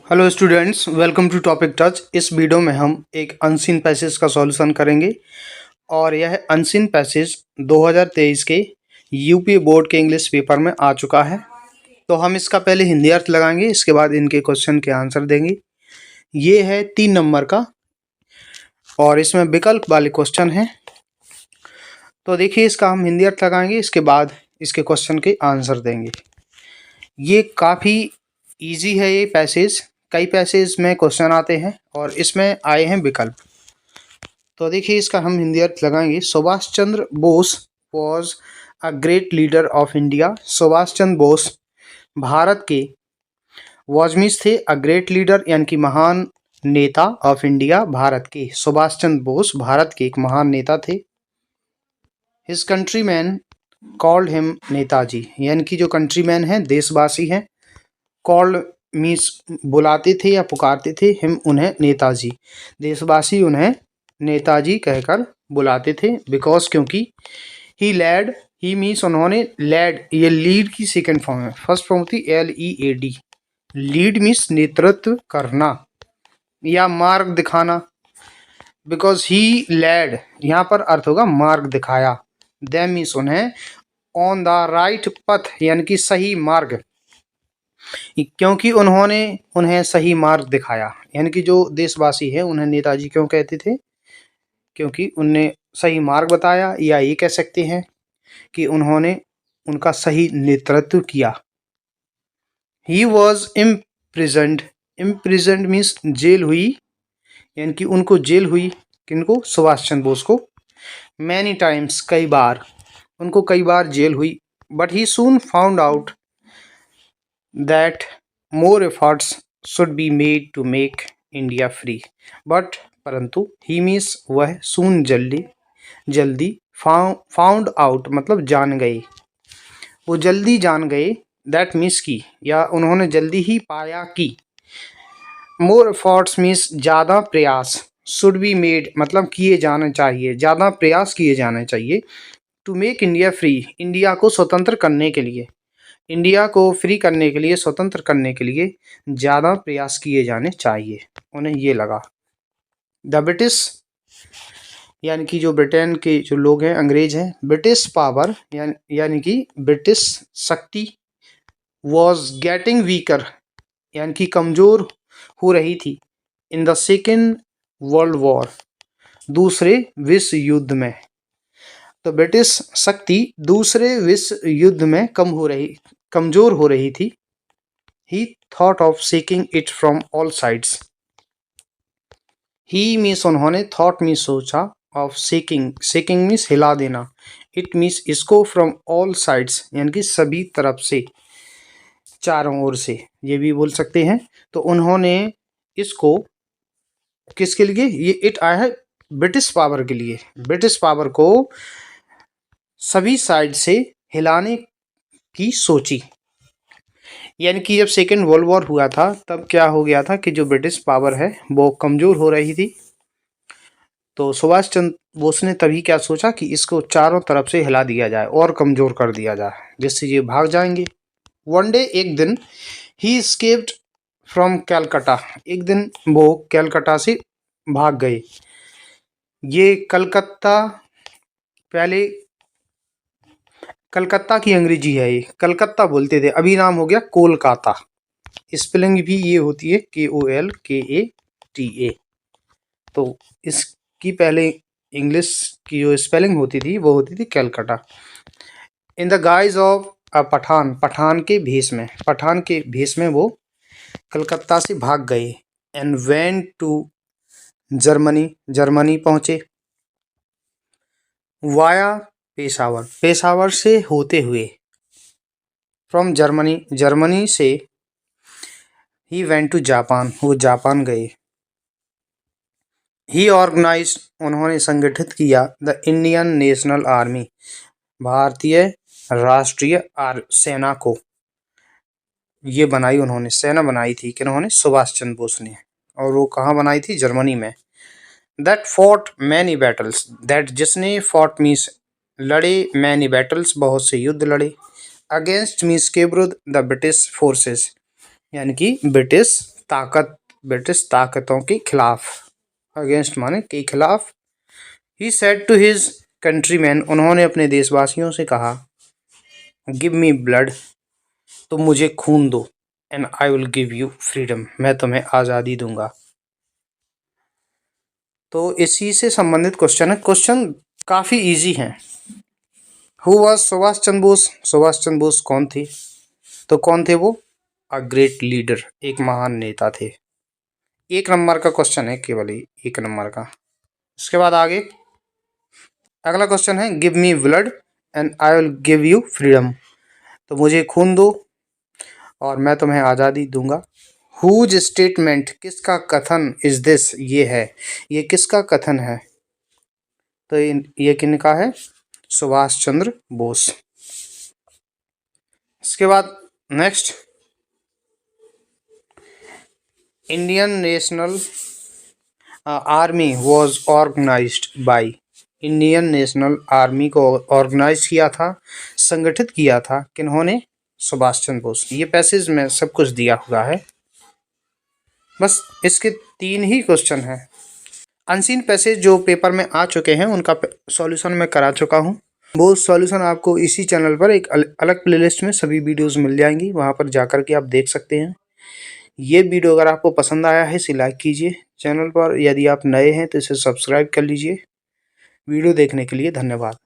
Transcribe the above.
Hello students, welcome to topic touch. इस video में हम एक अनसीन पैसेज का सॉल्यूशन करेंगे और यह अनसीन पैसेज 2023 के यूपी बोर्ड के इंग्लिश पेपर में आ चुका है। तो हम इसका पहले हिंदी अर्थ लगाएंगे, इसके बाद इनके क्वेश्चन के आंसर देंगे। ये है 3 नंबर का और इसमें विकल्प वाले क्वेश्चन हैं। तो देखिए, इसका हम हिंदी अर्थ लगाएंगे, इसके बाद इसके क्वेश्चन के आंसर देंगे। ये काफ़ी ईजी है ये पैसेज। कई पैसेज में क्वेश्चन आते हैं और इसमें आए हैं विकल्प। तो देखिए, इसका हम हिंदी अर्थ लगाएंगे। Subhash Chandra Bose was a great leader of India. Subhash Chandra Bose Bharat के वॉज मीन्स थे, अ ग्रेट लीडर यानी कि महान नेता ऑफ इंडिया, भारत के। सुभाष चंद्र बोस भारत के एक महान नेता थे। His countryman called him Netaji, यानी कि जो कंट्रीमैन हैं, देशवासी हैं। कॉल्ड मीन्स बुलाते थे या पुकारते थे, हिम उन्हें नेताजी, देशवासी उन्हें नेताजी कहकर बुलाते थे। बिकॉज क्योंकि ही लेड, ही मीन्स उन्होंने, लेड ये लीड की सेकंड फॉर्म है। फर्स्ट फॉर्म थी LEAD। लीड मीन्स नेतृत्व करना या मार्ग दिखाना। बिकॉज ही लेड यहाँ पर अर्थ होगा मार्ग दिखाया। दैट मीन्स उन्हें ऑन द राइट पथ यानी कि सही मार्ग, क्योंकि उन्होंने उन्हें सही मार्ग दिखाया। यानी कि जो देशवासी है उन्हें नेताजी क्यों कहते थे? क्योंकि उनने सही मार्ग बताया, या ये कह सकते हैं कि उन्होंने उनका सही नेतृत्व किया। He was imprisoned. Imprisoned means jail हुई, यानी कि उनको जेल हुई। किनको? सुभाष चंद्र बोस को। मैनी टाइम्स कई बार, उनको कई बार जेल हुई। But he soon found out that more efforts should be made to make India free. But परंतु he means वह, soon जल्दी found out मतलब जान गए, वो जल्दी जान गए। that means की, या उन्होंने जल्दी ही पाया कि। more efforts means ज़्यादा प्रयास, should be made मतलब किए जाने चाहिए, ज़्यादा प्रयास किए जाने चाहिए। to make India free, India को स्वतंत्र करने के लिए, इंडिया को फ्री करने के लिए, स्वतंत्र करने के लिए ज़्यादा प्रयास किए जाने चाहिए, उन्हें ये लगा। द ब्रिटिश यानी कि जो ब्रिटेन के जो लोग हैं, अंग्रेज हैं। ब्रिटिश पावर यानी कि ब्रिटिश शक्ति। वॉज गेटिंग वीकर यानी कि कमज़ोर हो रही थी। In the second world war, दूसरे विश्व युद्ध में। तो ब्रिटिश शक्ति दूसरे विश्व युद्ध में कमजोर हो रही थी। He thought of shaking it from all sides. He means उन्होंने, thought means सोचा, of shaking means हिला देना, it means इसको from all sides यानी कि सभी तरफ से, चारों ओर से, ये भी बोल सकते हैं। तो उन्होंने इसको किसके लिए, ये इट आया है ब्रिटिश पावर के लिए, ब्रिटिश पावर को सभी साइड से हिलाने की सोची। यानी कि जब सेकेंड वर्ल्ड वॉर हुआ था तब क्या हो गया था कि जो ब्रिटिश पावर है वो कमज़ोर हो रही थी। तो सुभाष चंद्र बोस ने तभी क्या सोचा कि इसको चारों तरफ से हिला दिया जाए और कमज़ोर कर दिया जाए, जिससे ये भाग जाएंगे। वन डे, एक दिन, ही एस्केप्ड फ्रॉम कैलकाटा, एक दिन वो कैलकाटा से भाग गए। ये कलकत्ता, पहले कलकत्ता की अंग्रेजी है, ये कलकत्ता बोलते थे, अभी नाम हो गया कोलकाता। स्पेलिंग भी ये होती है KOLKATA। तो इसकी पहले इंग्लिश की जो स्पेलिंग होती थी वो होती थी Calcutta. In the guise of a Pathan, Pathan के भेष में, पठान के भेष में वो कलकत्ता से भाग गए। And went to Germany, Germany पहुँचे। वाया पेशावर, पेशावर से होते हुए। फ्रॉम जर्मनी, जर्मनी से। ही वेंट टू जापान, वो जापान गए। ही ऑर्गेनाइज्ड, उन्होंने संगठित किया। द इंडियन नेशनल आर्मी, भारतीय राष्ट्रीय सेना को। ये बनाई उन्होंने, सेना बनाई थी कि उन्होंने, सुभाष चंद्र बोस ने। और वो कहाँ बनाई थी? जर्मनी में। That fought many battles, that जिसने, फॉट मीन्स लड़े, मैनी बैटल्स बहुत से युद्ध लड़े। अगेंस्ट मीन्स के विरुद्ध, द ब्रिटिश फोर्सेस यानी कि ब्रिटिश ब्रिटिश ताकतों के खिलाफ, अगेंस्ट माने के खिलाफ। He said to his countryman, उन्होंने अपने देशवासियों से कहा, गिव मी ब्लड, तुम मुझे खून दो, and I will give you freedom, मैं तुम्हें आज़ादी दूंगा। तो इसी से संबंधित क्वेश्चन है। क्वेश्चन काफ़ी इजी हैं। Who was Subhash Chandra Bose? सुभाष चंद्र बोस कौन थे? तो कौन थे वो? अ ग्रेट लीडर, एक महान नेता थे। 1 नंबर का क्वेश्चन है, केवल 1 नंबर का। इसके बाद आगे अगला क्वेश्चन है, give me blood and I will give you freedom, तो मुझे खून दो और मैं तुम्हें आज़ादी दूंगा। हुज स्टेटमेंट, किसका कथन, इज दिस, ये है, ये किसका कथन है? तो ये किनका है? सुभाष चंद्र बोस। इसके बाद next, Indian national army was organised by, Indian national army को ऑर्गेनाइज किया था, संगठित किया था किन्होंने? सुभाष चंद्र बोस। ये पैसेज में सब कुछ दिया हुआ है, बस इसके 3 ही क्वेश्चन हैं। अनसीन पैसेज जो पेपर में आ चुके हैं उनका सॉल्यूशन मैं करा चुका हूँ। वो सॉल्यूशन आपको इसी चैनल पर एक अलग प्लेलिस्ट में सभी वीडियोस मिल जाएंगी, वहाँ पर जाकर के आप देख सकते हैं। ये वीडियो अगर आपको पसंद आया है इसे लाइक कीजिए, चैनल पर यदि आप नए हैं तो इसे सब्सक्राइब कर लीजिए। वीडियो देखने के लिए धन्यवाद।